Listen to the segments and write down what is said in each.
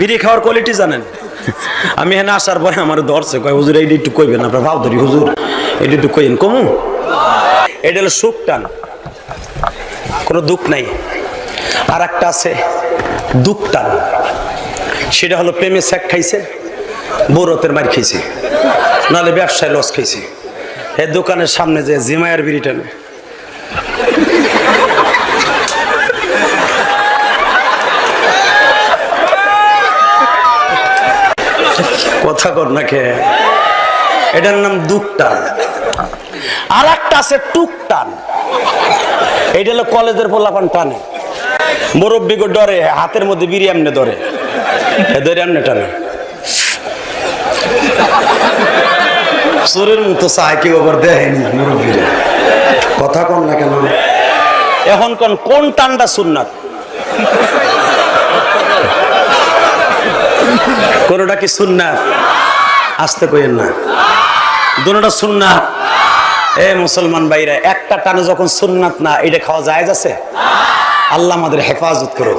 বিড়ি খাওয়ার কোয়ালিটি জানেন? আমি এখানে আসার পরে আমার ধরছে, কয় হুজুর এইটা একটু কইবেন, আপনার ভাব ধরি হুজুর এটা একটু কইন কমু। এটা হলো সুখ টান, কোনো দুঃখ নাই। আর একটা আছে দুঃখ টান, সেটা হলো প্রেমে স্যাক খাইছে, বৌরতের মার খাইছে, নাহলে ব্যবসায় লস খাইছে। এই দোকানের সামনে যে জিমায়ার বিড়ি টানে, কথা কর না কে, এটার নাম দুঃখ টান। আর একটা আছে টুক টান, এইটা হলো কলেজের পোলাপান টানে, মুরব্বিকে ডরে, হাতের মধ্যে বিড়ি এমনে ধরে, ধরে এমনে টানে, চোরের মতো চায়, কেউ আবার দেয়নি মুরব্বিরে। কথা কন না কেন? এখন কোন টানটা সুন্নাত? কোনটা কি সুন্নাত? আসতে কইেন না, দুটোটা সুন্নাত। এ মুসলমান ভাইরা, একটা টানে যখন সুন্নাত না, এটা খাওয়া জায়েজ আছে? আল্লাহ আমাদের হেফাজত করো।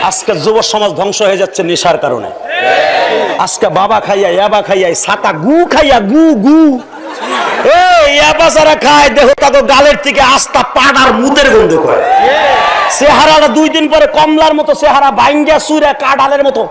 আজকে যুব সমাজ ধ্বংস হয়ে যাচ্ছে নেশার কারণে। আজকে বাবা খাইয়া, ইয়াবা খাইয়া, সাতা গু খাইয়া, গু গু ইয়াবা যারা খায়, দেখো তাকে গালের থেকে আস্তা পাড়ার মুদের গন্ধ করে। চেহারাটা 2 দিন পরে কমলার মতো চেহারা, ভাঙ্গা চুরা কাডালের মতো।